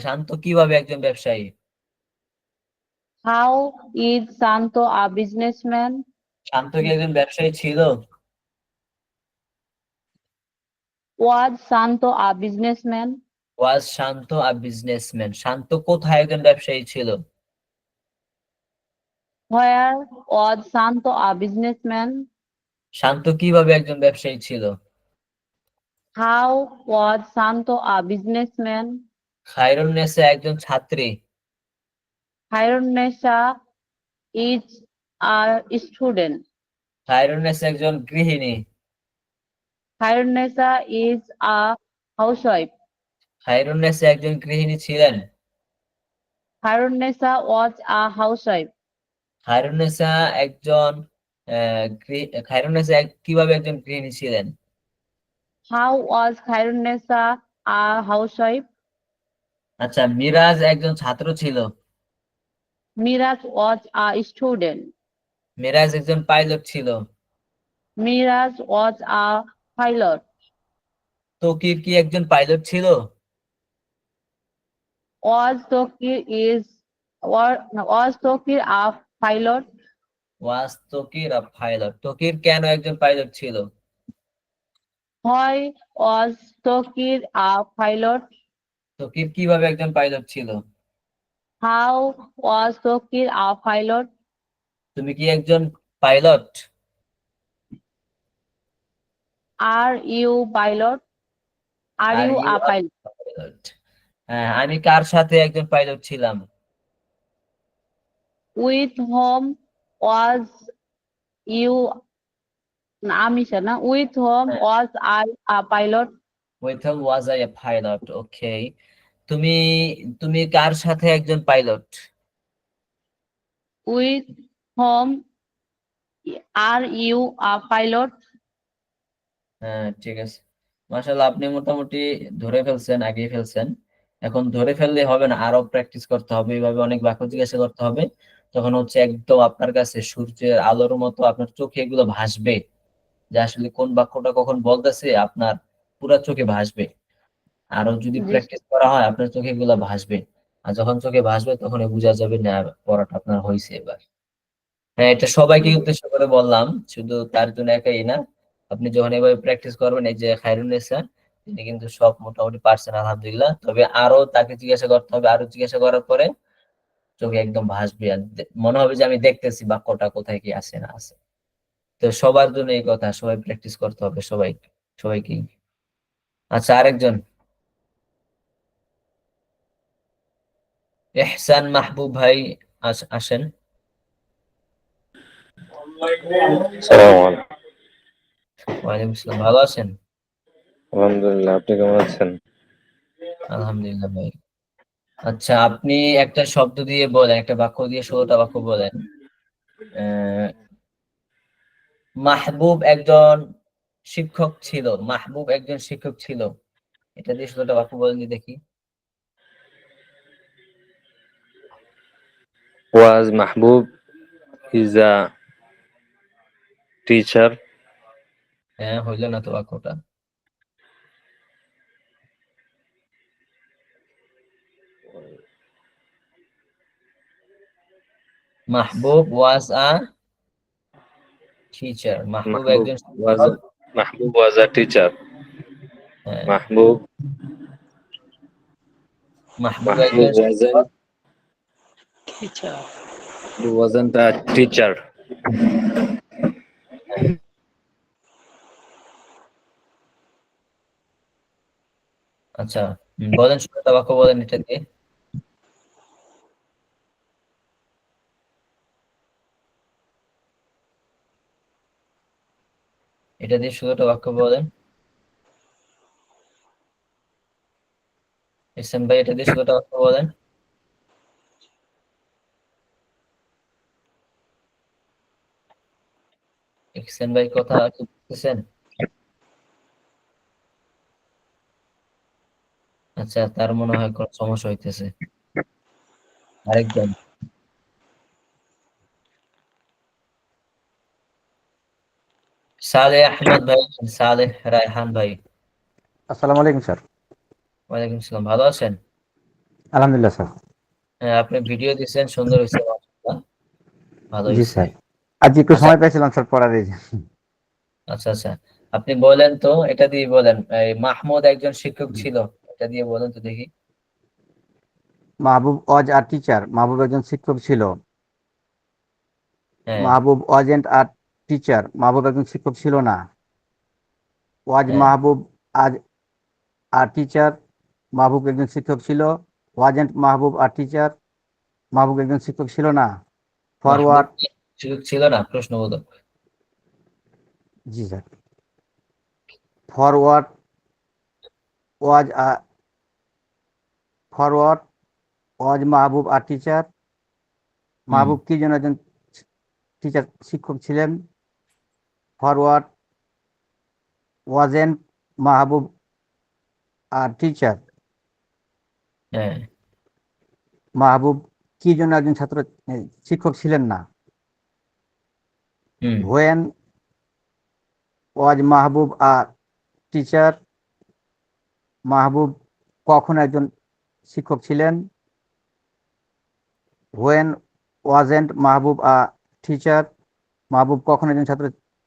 শান্ত কিভাবে একজন ব্যবসায়ী? How is Santo a businessman? শান্ত কি একজন ব্যবসায়ী ছিল? Was Santo a businessman? Was Shanto a businessman. Shanto কোথায় একজন ব্যবসায়ী ছিল? Where was Santo a businessman? শান্ত কিভাবে একজন ব্যবসায়ী ছিল? How was Santo a businessman? Khairunnesa একজন ছাত্রী। Hirunesa is a student. Khairunnesa একজন গৃহিণী। Hirunesa is a housewife. Khairunnesa একজন গৃহিণী ছিলেন। Hirunesa was a housewife. Khairunnesa একজন খায়রুন্নেসা কিভাবে একজন গৃহিণী ছিলেন? How was Hirunesa a housewife? আচ্ছা, মিরাজ একজন ছাত্র ছিল। Miraj was a student. Miraj একজন পাইলট ছিল। Miraj was a pilot. তকির কি একজন পাইলট ছিল? Was Tokir a pilot? Was Tokir a pilot. Tokir কেন একজন পাইলট ছিল? Why was Tokir a pilot? তকির কিভাবে একজন পাইলট ছিল? How was Tokir a pilot? তুমি কি একজন pilot? Are you pilot? Are are you you a are pilot? Pilot. হ্যাঁ, আমি কার সাথে একজন পাইলট ছিলাম? With whom was you? Amisha, na? With whom হ্যাঁ, was I a pilot? with whom was I a pilot? Okay. তুমি তুমি কার সাথে একজন pilot? With whom are you a pilot? হ্যাঁ, ঠিক আছে। মাশাআল্লাহ, আপনি মোটামুটি ধরে ফেলছেন, আগেই ফেলছেন। এখন ধরে ফেললে হবে না, আরো প্র্যাকটিস করতে হবে, এইভাবে অনেক বাক্য জিজ্ঞাসা করতে হবে। তখন হচ্ছে একদম আপনার কাছে সূর্যের আলোর মতো আপনার চোখে এগুলো ভাসবে, যে আসলে কোন বাক্যটা কখন বলতেছে আপনার পুরা চোখে ভাসবে। আরো যদি Yes. প্র্যাকটিস করা হয় আপনার চোখে এগুলো ভাসবে। আর যখন চোখে ভাসবে তখন বোঝা যাবে না পড়াটা আপনার হয়েছে এবার। হ্যাঁ, এটা সবাইকে উদ্দেশ্য করে বললাম, শুধু তার জন্য একাই না, আপনি যখন এভাবে প্র্যাকটিস করবেন, এই যে খায়রুন্নেসা, তিনি কিন্তু সব মোটামুটি পারছেন আলহামদুলিল্লাহ। তবে আরো তাকে জিজ্ঞাসা করতে হবে, আরো জিজ্ঞাসা করার পরে চোখে একদম ভাসবে, আর মনে হবে যে আমি দেখতেছি বাক্যটা কোথায় কি আছে না আছে। তো সবার জন্য এই কথা, সবাই প্র্যাকটিস করতে হবে, সবাইকেই। আচ্ছা, আরেকজন, এহসান মাহবুব ভাই আসেন। সালাম আলাইকুম। ওয়ালাইকুম আসসালাম, ভালো আছেন? আলহামদুলিল্লাহ, আপনি কেমন আছেন? আলহামদুলিল্লাহ ভাই। আচ্ছা, আপনি একটা শব্দ দিয়ে বলেন, একটা বাক্য দিয়ে 16টা বাক্য বলেন। আহ, মাহবুব একজন শিক্ষক ছিল, মাহবুব একজন শিক্ষক ছিল, এটা দিয়ে 16টা বাক্য বলেন দি দেখি। ওয়াজ মাহবুব ইজ আ টিচার। হ্যাঁ, হইল না তো বাক্যটা। মাহবুব ওয়াজ আ টিচার, মাহবুব মাহবুব একজন ওয়াজ শিক্ষক। মাহবুব ওয়াজ আ টিচার। হ্যাঁ, মাহবুব মাহবুব মাহবুব একজন ওয়াজেন্ট শিক্ষক। টিচার। ওয়াজেন্ট আ টিচার। আচ্ছা, বলেন 16টা বাক্য বলেন এটা দিয়ে। এটা দিয়ে 16টা বাক্য বলেন। ইসলাম ভাই, এটা দিয়ে 16টা বাক্য বলেন। ইহসান ভাই কথা কি বলতেছেন? আচ্ছা, তার মনে হয় কোনো সমস্যা হইতেছে। আরেকজন, সালেহ আহমদ ভাই, সালেহ রায়হান ভাই। আসসালামু আলাইকুম স্যার। ওয়ালাইকুম সালাম, ভালো আছেন? আলহামদুলিল্লাহ স্যার। হ্যাঁ, আপনি ভিডিও দিচ্ছেন, সুন্দর হয়েছে মাশাআল্লাহ, ভালো জি হয়েছে। স্যার, আজ একটু আচ্ছা সময় পেয়েছিলাম স্যার পড়ার এই যে। আচ্ছা আচ্ছা, আপনি বলেন তো, এটা দিয়ে বলেন, এই মাহমুদ একজন শিক্ষক ছিল, এটা দিয়ে বলেন তো দেখি। মাহবুব ওয়াজ আর টিচার, মাহবুব একজন শিক্ষক ছিল। হ্যাঁ মাহবুব ওয়াজেন্ট আর টিচার, মাহবুব একজন শিক্ষক ছিল না। ওয়াজ হ্যাঁ, মাহবুব আজ আর টিচার, মাহবুব একজন শিক্ষক ছিল। ওয়াজেন্ট মাহবুব আর টিচার, মাহবুব একজন শিক্ষক ছিল না। মাহবুব ফরওয়ার্ড, কি শিক্ষক ছিল না, প্রশ্নবোধক। জি sir, forward was forward was Mahbub are teacher, মাহবুব কি জন্য একজন টিচার শিক্ষক ছিলেন। Forward wasn't Mahbub are teacher, হ্যাঁ, মাহবুব কি জন্য একজন শিক্ষক ছিলেন না। হুম, when was Mahbub are teacher, Mahbub কখন একজন শিক্ষক ছিলেন। When wasn't Mahbub are teacher, Mahbub কখন একজন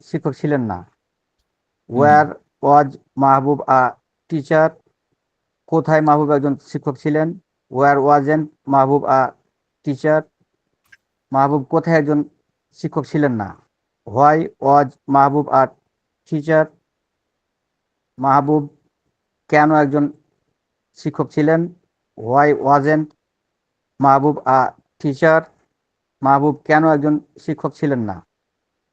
শিক্ষক ছিলেন না। হুম, war was Mahbub are teacher, কোথায় মাহবুব একজন শিক্ষক ছিলেন। War wasn't Mahbub are teacher, মাহবুব কোথায় একজন শিক্ষক ছিলেন না। Why was Mahbub are teacher, Mahbub কেন একজন শিক্ষক ছিলেন। Why wasn't Mahbub are teacher, Mahbub কেন একজন শিক্ষক ছিলেন না।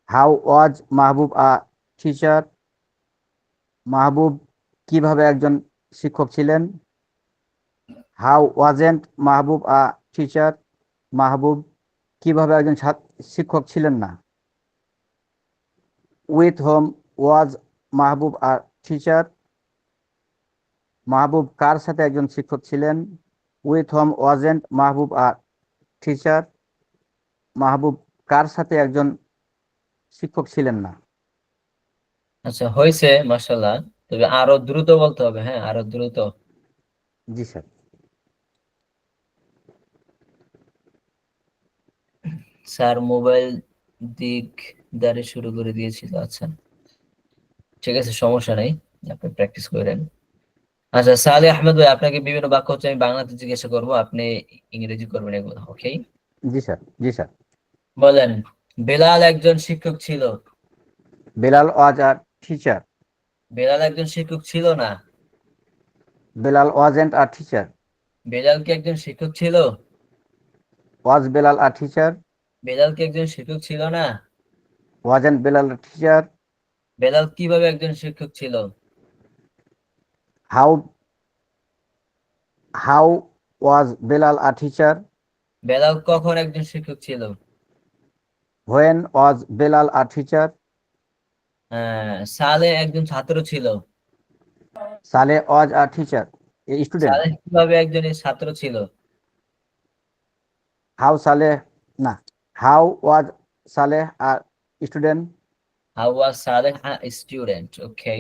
How was Mahbub are teacher, Mahbub কিভাবে একজন শিক্ষক ছিলেন। How wasn't Mahbub a teacher, Mahbub কিভাবে একজন শিক্ষক ছিলেন না। With whom was Mahbub are teacher, Mahbub কার সাথে একজন শিক্ষক ছিলেন। With whom wasn't Mahbub are teacher, Mahbub কার সাথে একজন শিক্ষক ছিলেন না। আচ্ছা হয়েছে মাশাআল্লাহ, তবে আরো দ্রুত বলতে হবে, হ্যাঁ আরো দ্রুত। জি স্যার। স্যার মোবাইল দিক দ্বারে শুরু করে দিয়েছিল। আচ্ছা, ঠিক আছে, সমস্যা নেই, আপনি প্র্যাকটিস করেন। আচ্ছা সালে আহমেদ ভাই, আপনাকে বিভিন্ন বাক্য হচ্ছে আমি বাংলাতে জিজ্ঞাসা করবো, আপনি ইংরেজি করবেন এগুলো, ওকে? জি স্যার, জি স্যার। বলেন, বেলাল একজন শিক্ষক ছিল। বেলাল ওয়াজ আ টিচার। বেলাল একজন শিক্ষক ছিল না। বেলাল ওয়াজেন্ট আ টিচার। বেলাল কি একজন শিক্ষক ছিল? ওয়াজ বেলাল আ টিচার? বেলাল কি একজন শিক্ষক ছিল না? ওয়াজেন্ট বেলাল আ টিচার? বেলাল কিভাবে একজন শিক্ষক ছিল? How how was Belal a teacher? Belal কখন একজন শিক্ষক ছিল? When was Belal a teacher? সালে একজন ছাত্র ছিল। সালে ওয়াজ আ টিচার, এ স্টুডেন্ট। সালে কিভাবে একজন ছাত্র ছিল? হাউ সালে, না, হাউ ওয়াজ সালে আ স্টুডেন্ট? হাউ ওয়াজ সালে স্টুডেন্ট, ওকে।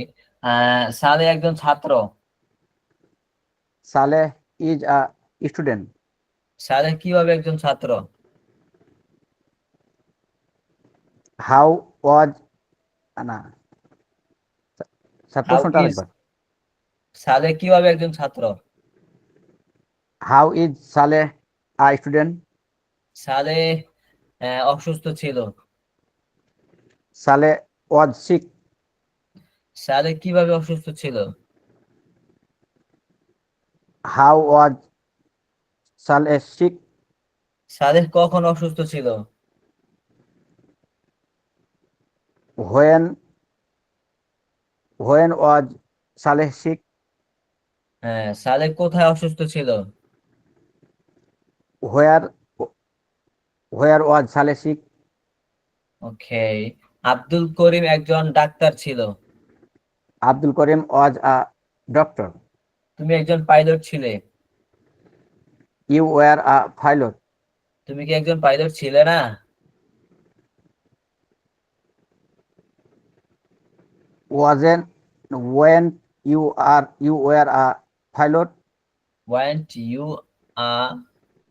সালে একজন ছাত্র। সালে ইজ আ স্টুডেন্ট। সালে কিভাবে একজন ছাত্র? হাউ ওয়াজ, না স্যার, হাউ প্রশ্নটা ইজ, আরেকবার। সালে কিভাবে একজন ছাত্র? হাউ ইজ সালে আ স্টুডেন্ট? সালে অসুস্থ ছিল। সালে ওয়াজ সিক। সালে কিভাবে অসুস্থ ছিল? হাউ ওয়াজ সালে সিক? সালে কখন অসুস্থ ছিল? হোয়েন হোয়েন ওয়াজ সালে সিক? সালে কোথায় অসুস্থ ছিল? হোয়ার হোয়ার ওয়াজ সালে সিক? ওকে। আব্দুল করিম একজন ডাক্তার ছিল। Abdul Karim was a doctor. তুমি একজন পাইলট ছিলে। You were a pilot. তুমি কি একজন পাইলট ছিলে না? Wasn't when you were a pilot? Weren't you a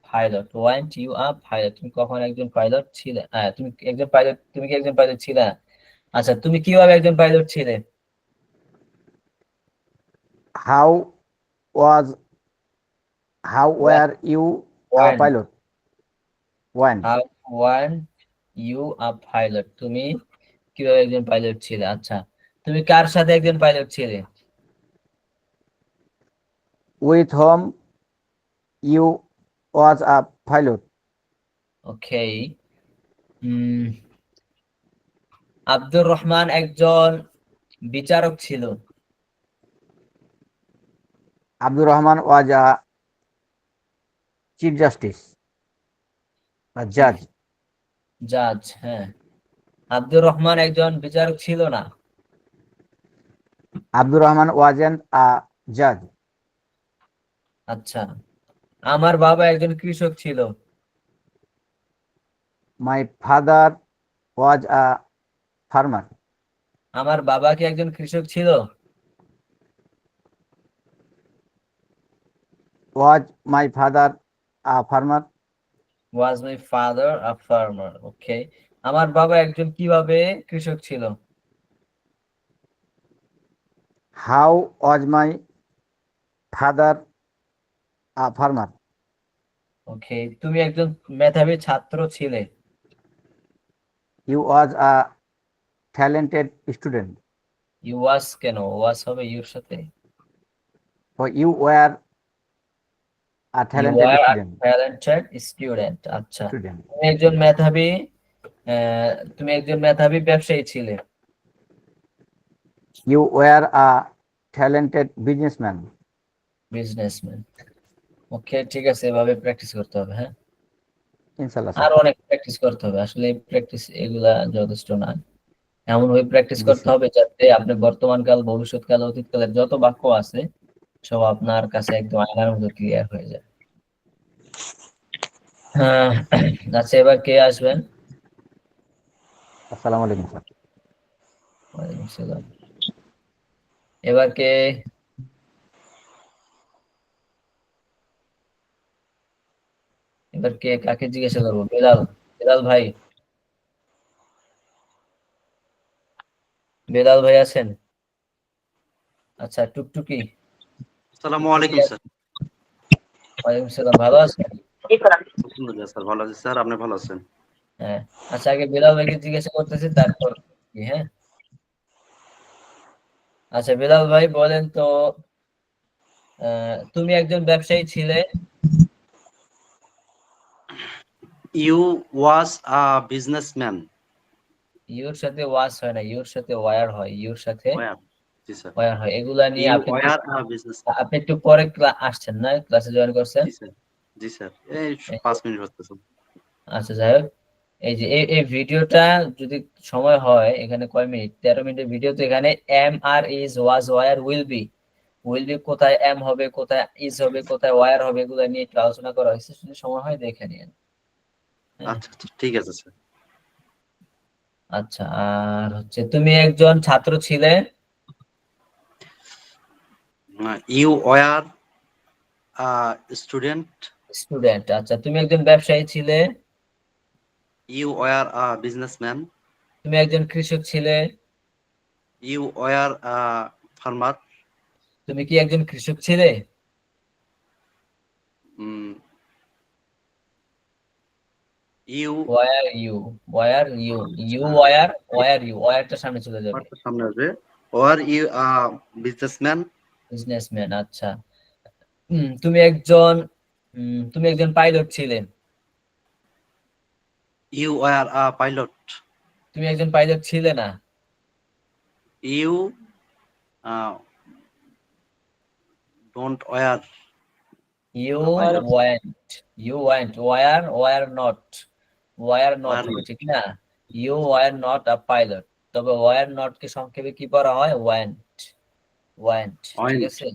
pilot, weren't you a pilot, তুমি কখন একজন পাইলট ছিলে? তুমি একজন পাইলট, তুমি কি একজন পাইলট ছিলে? আচ্ছা, তুমি কিভাবে একজন পাইলট ছিলে? How was how were you a one pilot? One how one you a pilot, তুমি কিভাবে একজন পাইলট ছিলে? আচ্ছা, তুমি কার সাথে একজন পাইলট ছিলে? With home you was a pilot? ওকে। আব্দুর রহমান একজন বিচারক ছিল। আব্দুর রহমান ওয়াজ আ চিফ জাস্টিস বা জাজ? জাজ, হ্যাঁ। আব্দুর রহমান একজন বিচারক ছিল না। আব্দুর রহমান ওয়াজেন আ জাজ? আচ্ছা, আমার বাবা একজন কৃষক ছিল। My father was a farmer? আমার বাবা কি একজন কৃষক ছিল? Was my father a farmer? Was my father a farmer, okay. আমার বাবা একজন কিভাবে কৃষক ছিল? How was my father a farmer? Okay. তুমি একজন মেধাবী ছাত্র ছিলে। You was a talented student? You was কেন, ওয়াজ হবে ইউর সাথে? Oh you were a you talented are a student? Talented student, আচ্ছা। স্টুডেন্ট। তুমি একজন মেধাবী, তুমি একজন মেধাবী ব্যবসায়ী ছিলে। You were a talented businessman? Businessman, okay. ঠিক আছে, এভাবে প্র্যাকটিস করতে হবে, হ্যাঁ। ইনশাল্লাহ আর স্যার। অনেক প্র্যাকটিস করতে হবে, আসলে প্র্যাকটিস এগুলা যথেষ্ট না। এমন ভাবে প্র্যাকটিস জি করতে স্যার। হবে যাতে আপনি বর্তমানকাল, ভবিষ্যৎকাল, অতীতকালের যত বাক্য আছে সব আপনার কাছে একদম আয়নার মতো ক্লিয়ার হয়ে যায়। হ্যাঁ। আচ্ছা, এবার কে আসবেন? আসসালামু আলাইকুম স্যার। ওয়ালাইকুম সালাম। এবার কে? এবার কে, কাকে জিজ্ঞাসা করবো? বেলাল, বেলাল ভাই, বেলাল ভাই আছেন? আচ্ছা, টুকটুকি। আসসালামু আলাইকুম স্যার। ওয়ালাইকুম সালাম, ভালো আছেন? আলহামদুলিল্লাহ স্যার, ভালো আছি স্যার, আপনি ভালো আছেন? হ্যাঁ। আচ্ছা, আগে বিলাল ভাইকে জিজ্ঞাসা করতেছি, তারপর হ্যাঁ। আচ্ছা বিলাল ভাই বলেন তো, তুমি একজন ব্যবসায়ী ছিলে। You was a businessman. Your সাথে ওয়াস হয় না, ইউর সাথে ওয়ার হয়, ইউর সাথে ওয়ার, জি স্যার। ওয়ার হয়। এগুলা নিয়ে ইউ আপনি ওয়ার আ বিজনেসম্যান। আপনি একটু পরে আসছেন না, ক্লাসে জয়েন করছেন? জি স্যার, জি স্যার, এই 5 মিনিট হচ্ছে স্যার। আচ্ছা যাই হোক, এই যে এই ভিডিওটা যদি সময় হয়, এখানে কয় মিনিট, 13 মিনিটের ভিডিও। তো এখানে am are is was were will be কোথায় এম হবে, কোথায় ইজ হবে, কোথায় ওয়ার হবে, এগুলো নিয়ে একটু আলোচনা করা হয়েছে। যদি সময় হয় দেখে নিন। আচ্ছা আচ্ছা, ঠিক আছে স্যার। আচ্ছা, আর হচ্ছে তুমি একজন ছাত্র ছিলে। You were a student. Student. আচ্ছা, তুমি একজন ব্যবসায়ী ছিলে। You were a businessman. তুমি একজন কৃষক ছিলে। You were a farmer. তুমি কি একজন কৃষক ছিলে? You were you, were you, you were you, ওয়ারটা সামনে চলে যাবে। সামনে আসবে। Were you a businessman. Businessman. আচ্ছা, তুমি একজন তুমি একজন পাইলট ছিলেন। You were a pilot. তুমি একজন পাইলট ছিলে না। You don't were. You pilot. Weren't were not, were not were হবে, ঠিক না? You were not a pilot. তবে ওয়ার নট কে সংক্ষেপে কি করা হয়? ওয়ান্ট। ওয়ান্ট, ঠিক ওয়ান্ট। আছে।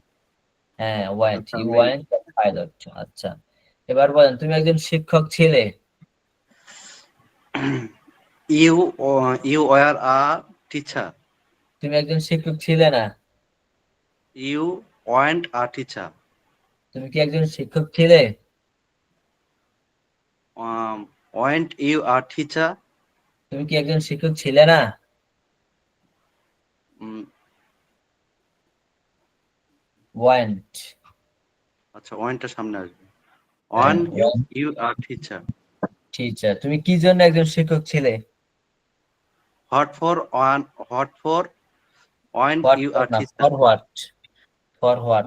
হ্যাঁ, ওয়ান্ট, আচ্ছা, ইউ আমি ওয়ান্ট পাইলট। আচ্ছা, এবার বলেন, তুমি একজন শিক্ষক ছিলে। You you were a teacher. তুমি একজন শিক্ষক ছিলে না। You want a teacher. তুমি কি একজন শিক্ষক ছিলে? Weren't you a teacher. তুমি কি একজন শিক্ষক ছিলে না? ওয়ান্ট। আচ্ছা, ওয়ান্টটা সামনে আসবে। Want you a teacher. Teacher. তুমি কি জন্য একজন শিক্ষক ছিলে? What for want what you a for না, teacher. For what, for what,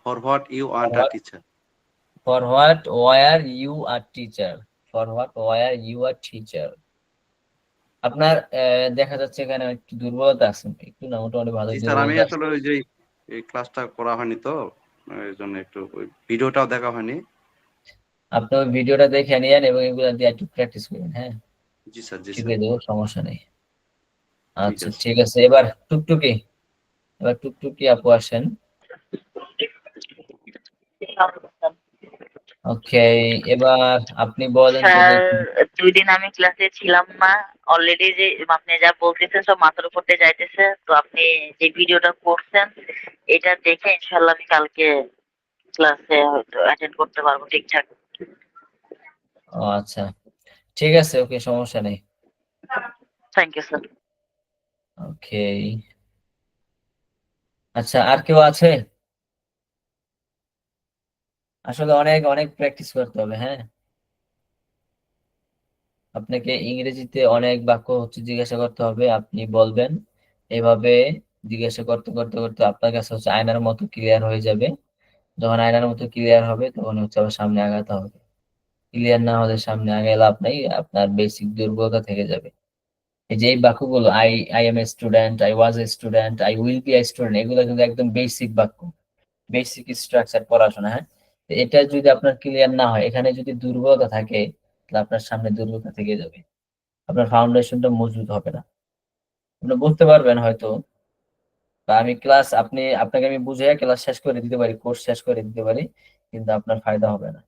for what you want a teacher. For what were you are teacher, for what were you are teacher. আপনার দেখা যাচ্ছে এখানে একটু দুর্বলতা আছে, একটু না, মোটামুটি ভালো জি স্যার, আমি দুর্বলতা আছে। আসলে ওই যে এই ক্লাসটা করা হয়নি তো, এই জন্য একটু ওই ভিডিওটাও দেখা হয়নি। আপনি ওই ভিডিওটা দেখে নিয়েন এবং এগুলো দিয়ে একটু প্র্যাকটিস করুন। হ্যাঁ, জি স্যার, জি স্যার, শিখিয়ে দেবো, সমস্যা নেই। ঠিক আচ্ছা আছে। ঠিক আছে, এবার টুকটুকি আপু আসেন। ওকে, এবার আপনি বলেন তো স্যার, দেখি। 2 দিন আমি ক্লাসে ছিলাম না। অলরেডি যে আপনি যা বলতেছেন সব মাথার উপর দিয়ে যাইতেছে। তো আপনি যে ভিডিওটা করছেন এটা দেখে ইনশাল্লাহ আমি কালকে ক্লাসে হয়তো অ্যাটেন্ড করতে পারবো ঠিকঠাক। ও আচ্ছা, ঠিক আছে, ওকে, সমস্যা নেই। Thank you sir. ওকে, আচ্ছা, আর কেউ আছে? আসলে অনেক অনেক প্র্যাকটিস করতে হবে। হ্যাঁ, আপনাকে ইংরেজিতে অনেক বাক্য হচ্ছে জিজ্ঞাসা করতে হবে, আপনি বলবেন। এভাবে জিজ্ঞাসা করতে করতে করতে আপনার কাছে হচ্ছে আয়নার মতো ক্লিয়ার হয়ে যাবে। যখন আয়নার মতো ক্লিয়ার হবে, তখন হচ্ছে আবার সামনে আগাতে হবে। ক্লিয়ার না হলে সামনে আগে লাভ নাই, আপনার বেসিক দুর্বলতা থেকে যাবে। এই যে এই বাক্যগুলো, I am a student, I was a student, I will be a student, এগুলো কিন্তু একদম বেসিক বাক্য, বেসিক স্ট্রাকচার পড়াশোনা। হ্যাঁ, তো এটা যদি আপনার ক্লিয়ার না হয়, এখানে যদি দুর্বলতা থাকে, তাহলে আপনার সামনে দুর্বলতা থেকে যাবে, আপনার ফাউন্ডেশনটা মজবুত হবে না। আপনি বুঝতে পারবেন হয়তো, বা আমি আপনাকে আমি বুঝিয়ে ক্লাস শেষ করে দিতে পারি, কোর্স শেষ করে দিতে পারি, কিন্তু আপনার ফায়দা হবে না।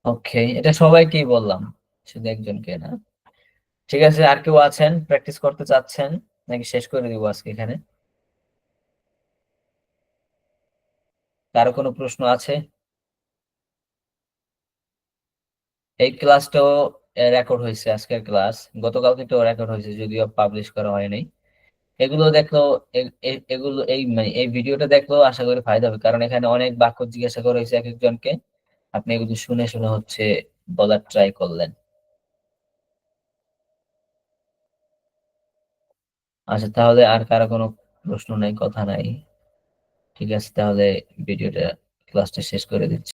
ওকে, এটা সবাইকেই বললাম, শুধু একজনকে না। ঠিক আছে, আর কেউ আছেন প্র্যাকটিস করতে চাচ্ছেন, নাকি শেষ করে দিব আজকে এখানে? কারো কোনো প্রশ্ন আছে? এই ক্লাসটাও রেকর্ড হয়েছে আজকের ক্লাস, গতকালকে তো রেকর্ড হয়েছে যদিও পাবলিশ করা হয়নি। এগুলো দেখলেও এগুলো এই ভিডিওটা দেখলেও আশা করি ফায়দা হবে, কারণ এখানে অনেক বাক্য জিজ্ঞাসা করা হয়েছে এক একজনকে, আপনি এগুলো শুনে শুনে হচ্ছে বলার ট্রাই করলেন। আচ্ছা, তাহলে আর কারো কোনো প্রশ্ন নাই, কথা নাই? ঠিক আছে, তাহলে ভিডিওটা ক্লাসটা শেষ করে দিচ্ছি।